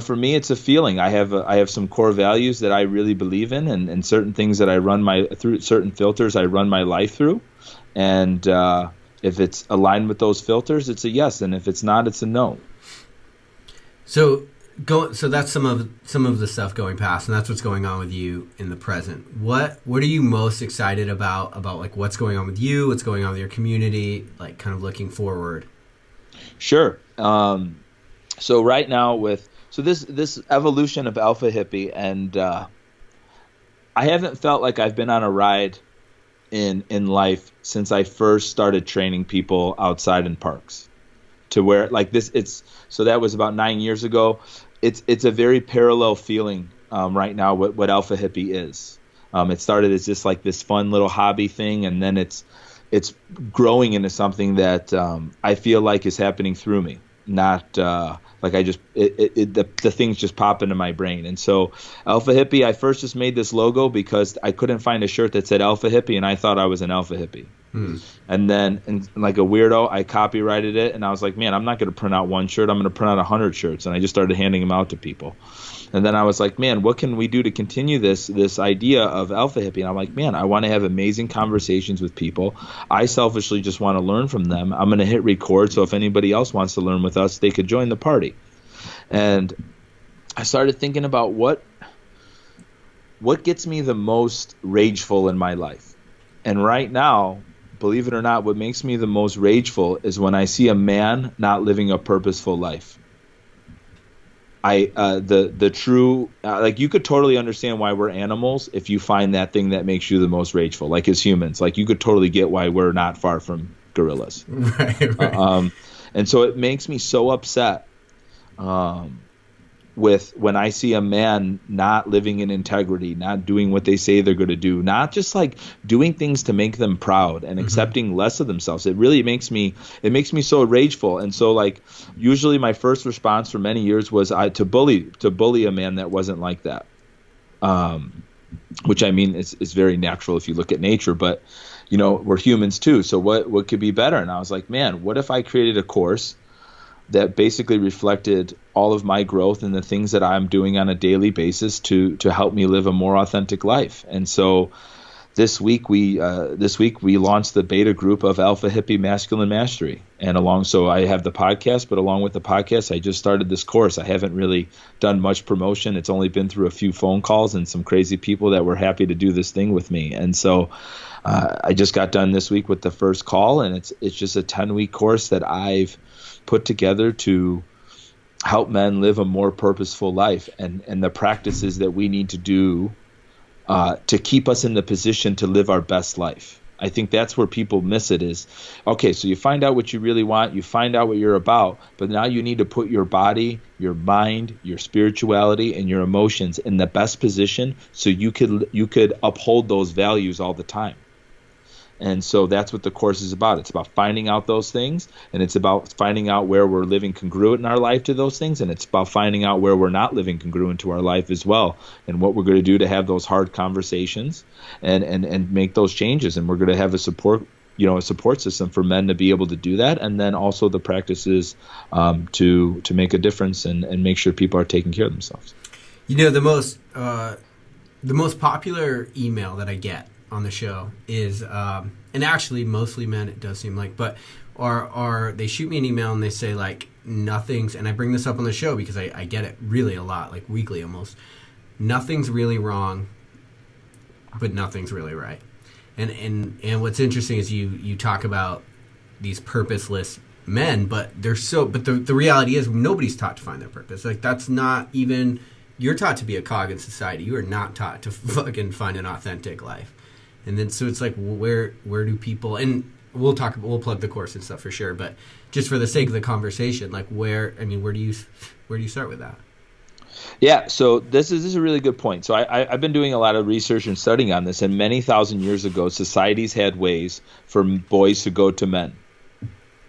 For me, it's a feeling. I have some core values that I really believe in, and certain things that I run through certain filters I run my life through. And if it's aligned with those filters, it's a yes, and if it's not, it's a no. So that's some of the stuff going past, and that's what's going on with you in the present. What are you most excited about like what's going on with you, what's going on with your community, like kind of looking forward? Sure. So right now this evolution of Alpha Hippie, and I haven't felt like I've been on a ride in life since I first started training people outside in parks, to where like this, so that was about 9 years ago. It's a very parallel feeling right now what Alpha Hippie is. It started as just like this fun little hobby thing, and then it's growing into something that I feel like is happening through me. not like I just the things just pop into my brain. And so Alpha Hippie, I first just made this logo because I couldn't find a shirt that said Alpha Hippie, and I thought I was an Alpha Hippie. And then, and like a weirdo, I copyrighted it, and I was like, man, I'm not going to print out one shirt. I'm going to print out 100 shirts, and I just started handing them out to people. And then I was like, man, what can we do to continue this idea of Alpha Hippie? And I'm like, man, I want to have amazing conversations with people. I selfishly just want to learn from them. I'm going to hit record, so if anybody else wants to learn with us, they could join the party. And I started thinking about what gets me the most rageful in my life. And right now, believe it or not, what makes me the most rageful is when I see a man not living a purposeful life. The true, like, you could totally understand why we're animals if you find that thing that makes you the most rageful. Like, as humans, like, you could totally get why we're not far from gorillas. Right. And so it makes me so upset with when I see a man not living in integrity, not doing what they say they're going to do, not just like doing things to make them proud and accepting less of themselves. It really makes me so rageful. And so, like, usually my first response for many years was to bully a man that wasn't like that. Which, I mean, is very natural if you look at nature, but you know, we're humans too. So what could be better? And I was like, man, what if I created a course that basically reflected all of my growth and the things that I'm doing on a daily basis to help me live a more authentic life. And so this week we launched the beta group of Alpha Hippie Masculine Mastery. And so I have the podcast, but along with the podcast, I just started this course. I haven't really done much promotion. It's only been through a few phone calls and some crazy people that were happy to do this thing with me. And so I just got done this week with the first call, and it's just a 10-week course that I've put together to help men live a more purposeful life, and the practices that we need to do to keep us in the position to live our best life. I think that's where people miss it is, okay, so you find out what you really want, you find out what you're about, but now you need to put your body, your mind, your spirituality, and your emotions in the best position so you could uphold those values all the time. And so that's what the course is about. It's about finding out those things, and it's about finding out where we're living congruent in our life to those things, and it's about finding out where we're not living congruent to our life as well, and what we're going to do to have those hard conversations and make those changes. And we're going to have a support system for men to be able to do that, and then also the practices to make a difference and make sure people are taking care of themselves. You know, the most popular email that I get on the show is, and actually mostly men, it does seem like, but are they shoot me an email and they say, like, nothing's, and I bring this up on the show because I get it really a lot, like weekly almost, nothing's really wrong, but nothing's really right. And what's interesting is you talk about these purposeless men, but the reality is nobody's taught to find their purpose. Like, that's not even, you're taught to be a cog in society. You are not taught to fucking find an authentic life. And then, so it's like, where do people, and we'll plug the course and stuff for sure, but just for the sake of the conversation, like, where do you start with that? Yeah, so this is a really good point. So I've been doing a lot of research and studying on this, and many thousand years ago, societies had ways for boys to go to men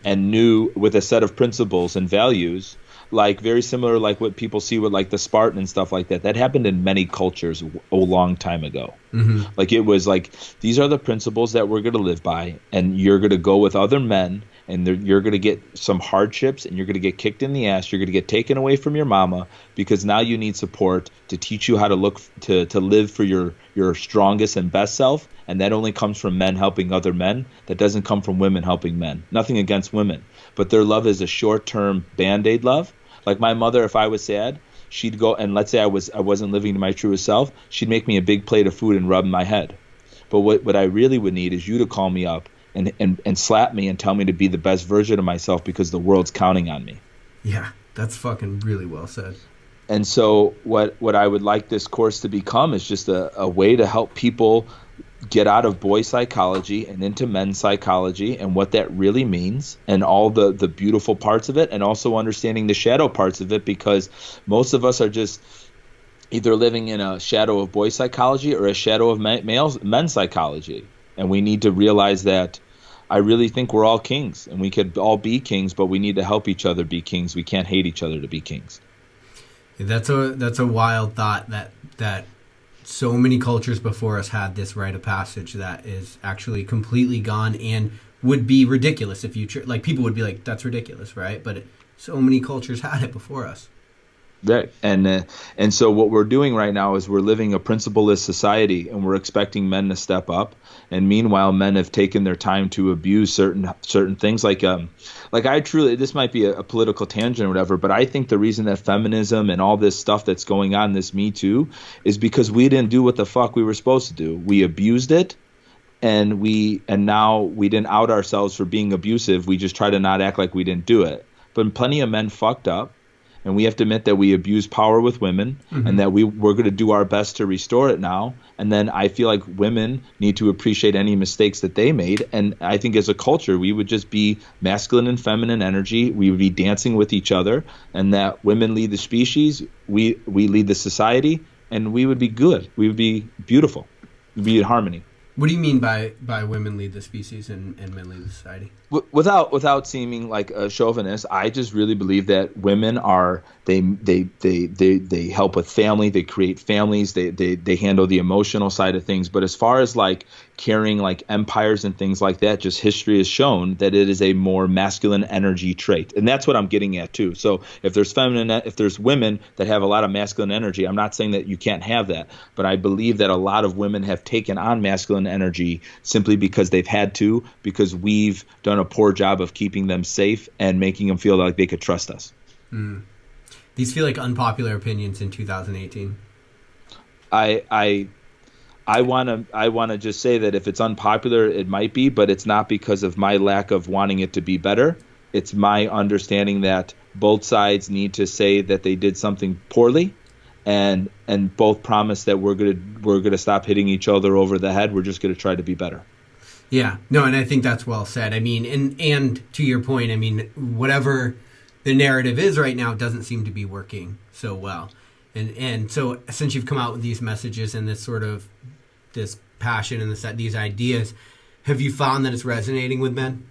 and knew with a set of principles and values, like very similar, like what people see with like the Spartan and stuff like that. That happened in many cultures a long time ago. Mm-hmm. Like, it was like, these are the principles that we're going to live by, and you're going to go with other men, and you're going to get some hardships, and you're going to get kicked in the ass. You're going to get taken away from your mama because now you need support to teach you how to look to live for your strongest and best self. And that only comes from men helping other men. That doesn't come from women helping men. Nothing against women, but their love is a short-term Band-Aid love. Like, my mother, if I was sad, she'd go, and let's say I wasn't living to my truest self, she'd make me a big plate of food and rub my head. But what I really would need is you to call me up and slap me and tell me to be the best version of myself because the world's counting on me. Yeah, that's fucking really well said. And so what I would like this course to become is just a way to help people get out of boy psychology and into men's psychology and what that really means and all the beautiful parts of it, and also understanding the shadow parts of it, because most of us are just either living in a shadow of boy psychology or a shadow of men's psychology. And we need to realize that I really think we're all kings, and we could all be kings, but we need to help each other be kings. We can't hate each other to be kings. That's a wild thought that so many cultures before us had this rite of passage that is actually completely gone and would be ridiculous if you like people would be like, that's ridiculous, right? But so many cultures had it before us. Right. And so what we're doing right now is we're living a principleless society, and we're expecting men to step up. And meanwhile, men have taken their time to abuse certain things. Like I truly, this might be a political tangent or whatever, but I think the reason that feminism and all this stuff that's going on, this Me Too, is because we didn't do what the fuck we were supposed to do. We abused it. And now we didn't out ourselves for being abusive. We just try to not act like we didn't do it. But plenty of men fucked up. And we have to admit that we abuse power with women, and that we're going to do our best to restore it now. And then I feel like women need to appreciate any mistakes that they made. And I think as a culture, we would just be masculine and feminine energy. We would be dancing with each other, and that women lead the species, we lead the society, and we would be good. We would be beautiful. We'd be in harmony. What do you mean by women lead the species and men lead the society? Without seeming like a chauvinist, I just really believe that women are they help with family, they create families, they handle the emotional side of things. But as far as like carrying like empires and things like that, just history has shown that it is a more masculine energy trait, and that's what I'm getting at too. So if there's women that have a lot of masculine energy, I'm not saying that you can't have that, but I believe that a lot of women have taken on masculine energy simply because they've had to, because we've done a poor job of keeping them safe and making them feel like they could trust us. These feel like unpopular opinions in 2018. I want to just say that if it's unpopular, it might be, but it's not because of my lack of wanting it to be better. It's my understanding that both sides need to say that they did something poorly, and both promise that we're gonna stop hitting each other over the head. We're just gonna try to be better. Yeah, no, and I think that's well said. I mean, and to your point, I mean, whatever the narrative is right now doesn't seem to be working so well. And so since you've come out with these messages and this sort of this passion and these ideas, have you found that it's resonating with men?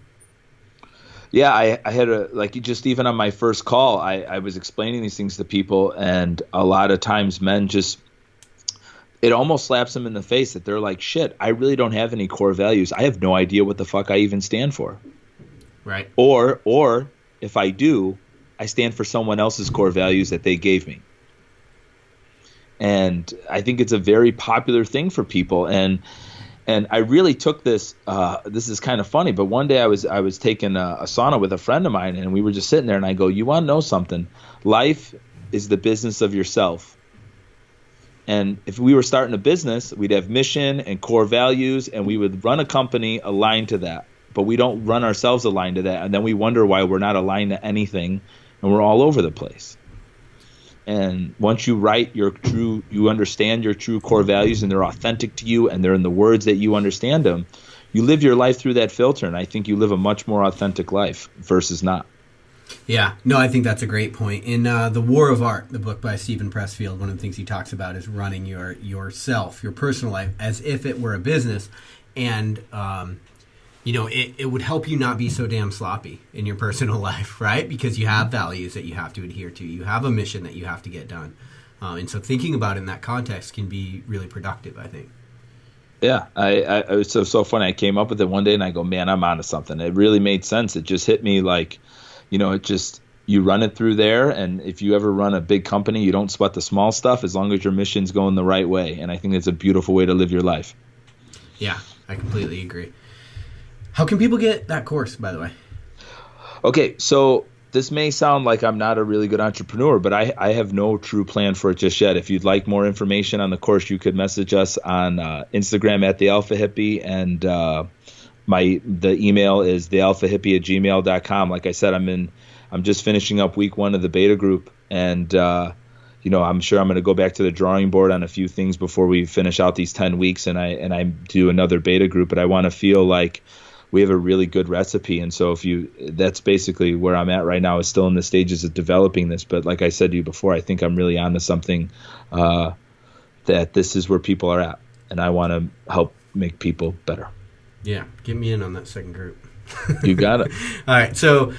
Yeah, I had even on my first call, I was explaining these things to people, and a lot of times men just, it almost slaps them in the face that they're like, shit, I really don't have any core values. I have no idea what the fuck I even stand for. Right. Or if I do, I stand for someone else's core values that they gave me. And I think it's a very popular thing for people. And I really took this, this is kind of funny, but one day I was taking a sauna with a friend of mine, and we were just sitting there, and I go, you want to know something? Life is the business of yourself. And if we were starting a business, we'd have mission and core values, and we would run a company aligned to that. But we don't run ourselves aligned to that. And then we wonder why we're not aligned to anything, and we're all over the place. And once you write you understand your true core values, and they're authentic to you, and they're in the words that you understand them, you live your life through that filter. And I think you live a much more authentic life versus not. Yeah, no, I think that's a great point. In The War of Art, the book by Stephen Pressfield, one of the things he talks about is running yourself, your personal life, as if it were a business. And, it would help you not be so damn sloppy in your personal life, right? Because you have values that you have to adhere to. You have a mission that you have to get done. And so thinking about it in that context can be really productive, I think. Yeah, it was so funny. I came up with it one day, and I go, man, I'm onto something. It really made sense. It just hit me like, you run it through there, and if you ever run a big company, you don't sweat the small stuff as long as your mission's going the right way. And I think it's a beautiful way to live your life. Yeah, I completely agree. How can people get that course, by the way? Okay, so this may sound like I'm not a really good entrepreneur, but I have no true plan for it just yet. If you'd like more information on the course, you could message us on Instagram at the Alpha Hippie, and the email is thealphahippie@gmail.com. Like I said, I'm just finishing up week 1 of the beta group, and I'm sure I'm going to go back to the drawing board on a few things before we finish out these 10 weeks, and I do another beta group. But I want to feel like we have a really good recipe, and so that's basically where I'm at right now, is still in the stages of developing this. But like I said to you before, I think I'm really onto something, that this is where people are at, and I want to help make people better. Yeah, get me in on that second group. You got it. All right. So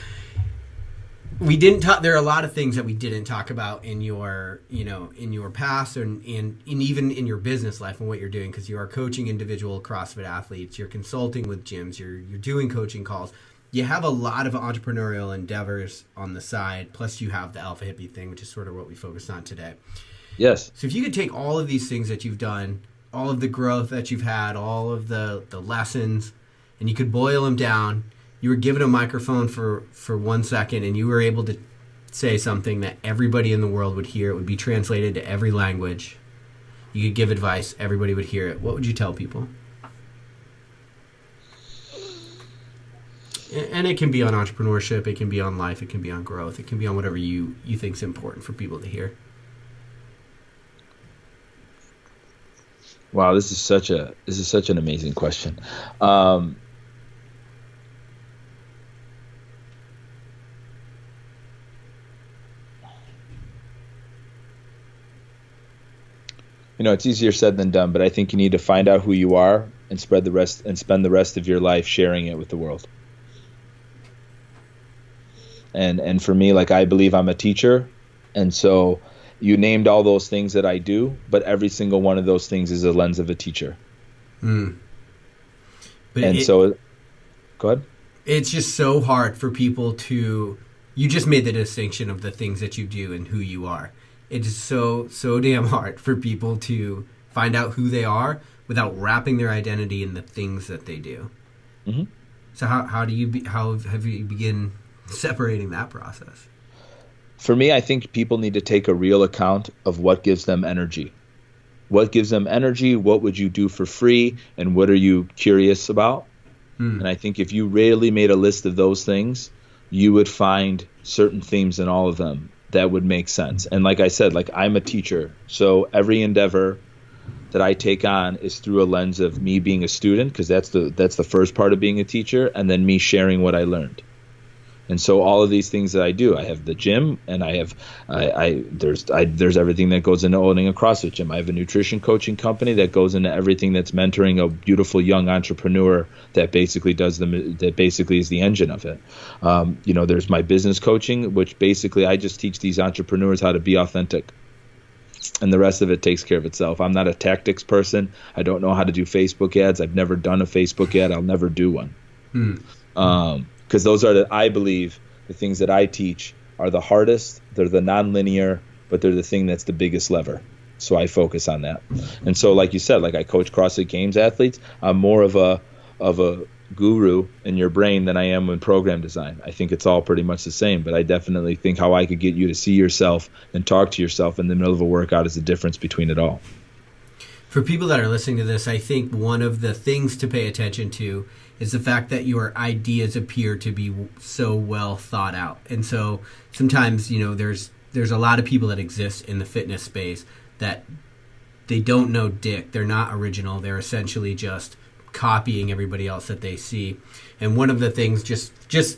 we didn't talk. There are a lot of things that we didn't talk about in your, in your past and even in your business life and what you're doing, because you are coaching individual CrossFit athletes. You're consulting with gyms. You're doing coaching calls. You have a lot of entrepreneurial endeavors on the side. Plus, you have the Alpha Hippie thing, which is sort of what we focused on today. Yes. So if you could take all of these things that you've done, all of the growth that you've had, all of the lessons, and you could boil them down. You were given a microphone for 1 second, and you were able to say something that everybody in the world would hear. It would be translated to every language. You could give advice. Everybody would hear it. What would you tell people? And it can be on entrepreneurship. It can be on life. It can be on growth. It can be on whatever you think is important for people to hear. Wow, this is such an amazing question. It's easier said than done, but I think you need to find out who you are and spend the rest of your life sharing it with the world. And for me, like, I believe I'm a teacher, and so you named all those things that I do, but every single one of those things is a lens of a teacher. But so, go ahead. It's just so hard for people to. You just made the distinction of the things that you do and who you are. It is so damn hard for people to find out who they are without wrapping their identity in the things that they do. Mm-hmm. So how have you begin separating that process? For me, I think people need to take a real account of what gives them energy. What gives them energy? What would you do for free? And what are you curious about? And I think if you really made a list of those things, you would find certain themes in all of them that would make sense. And like I said, like, I'm a teacher, so every endeavor that I take on is through a lens of me being a student, because that's the first part of being a teacher, and then me sharing what I learned. And so all of these things that I do, I have the gym, and there's everything that goes into owning a CrossFit gym. I have a nutrition coaching company that goes into everything that's mentoring a beautiful young entrepreneur that basically is the engine of it. There's my business coaching, which basically I just teach these entrepreneurs how to be authentic. And the rest of it takes care of itself. I'm not a tactics person. I don't know how to do Facebook ads. I've never done a Facebook ad. I'll never do one. Because those are, I believe, the things that I teach are the hardest. They're the nonlinear, but they're the thing that's the biggest lever. So I focus on that. And so, like you said, like, I coach CrossFit Games athletes. I'm more of a guru in your brain than I am in program design. I think it's all pretty much the same, but I definitely think how I could get you to see yourself and talk to yourself in the middle of a workout is the difference between it all. For people that are listening to this, I think one of the things to pay attention to is the fact that your ideas appear to be so well thought out. And so sometimes, there's a lot of people that exist in the fitness space that they don't know dick. They're not original. They're essentially just copying everybody else that they see. And one of the things, just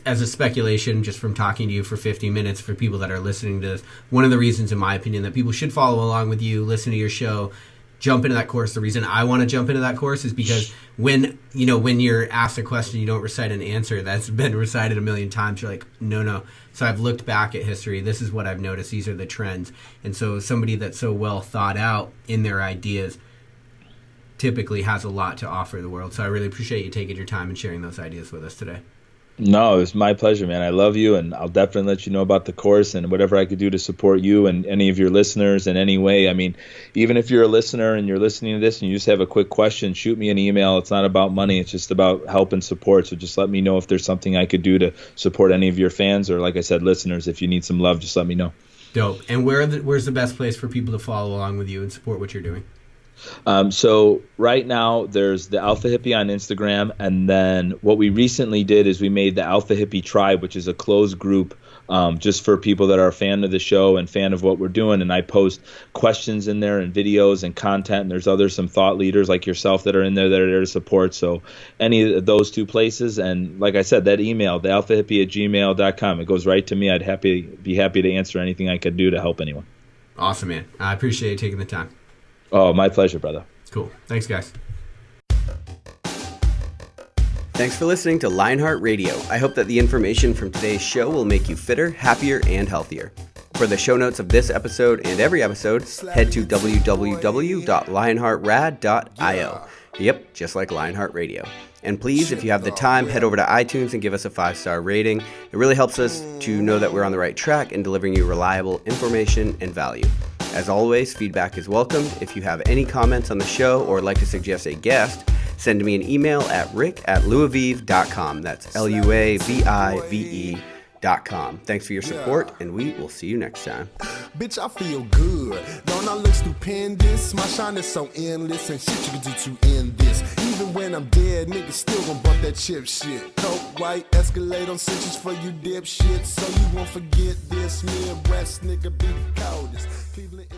as a speculation, just from talking to you for 50 minutes, for people that are listening to this, one of the reasons, in my opinion, that people should follow along with you, listen to your show, jump into that course. The reason I want to jump into that course is because when you're asked a question, you don't recite an answer that's been recited a million times. You're like, no. So I've looked back at history. This is what I've noticed. These are the trends. And so somebody that's so well thought out in their ideas typically has a lot to offer the world. So I really appreciate you taking your time and sharing those ideas with us today. No, it was my pleasure, man. I love you, and I'll definitely let you know about the course and whatever I could do to support you and any of your listeners in any way. I mean, even if you're a listener and you're listening to this and you just have a quick question, shoot me an email. It's not about money. It's just about help and support. So just let me know if there's something I could do to support any of your fans, or, like I said, listeners. If you need some love, just let me know. Dope. And where's the best place for people to follow along with you and support what you're doing? So right now there's the Alpha Hippie on Instagram, and then what we recently did is we made the Alpha Hippie Tribe, which is a closed group just for people that are a fan of the show and fan of what we're doing. And I post questions in there and videos and content, and there's some thought leaders like yourself that are in there that are there to support. So any of those two places, and like I said, that email, the alphahippie@gmail.com, it goes right to me. I'd be happy to answer anything I could do to help anyone. Awesome, man. I appreciate you taking the time. Oh, my pleasure, brother. Cool. Thanks, guys. Thanks for listening to Lionheart Radio. I hope that the information from today's show will make you fitter, happier, and healthier. For the show notes of this episode and every episode, head to www.lionheartrad.io. Yep, just like Lionheart Radio. And please, if you have the time, head over to iTunes and give us a 5-star rating. It really helps us to know that we're on the right track in delivering you reliable information and value. As always, feedback is welcomed. If you have any comments on the show or would like to suggest a guest, send me an email at rick@luavive.com. That's LUAVIVE.com. Thanks for your support, and we will see you next time. Bitch, I feel good. Don't I look stupendous? My shine is so endless, and shit you can do to end this. Even when I'm dead, niggas still gon' bump that chip shit. Coke, white, Escalade on cinches for you dipshit. So you won't forget this. Me and Rest, nigga, be the coldest. Cleveland.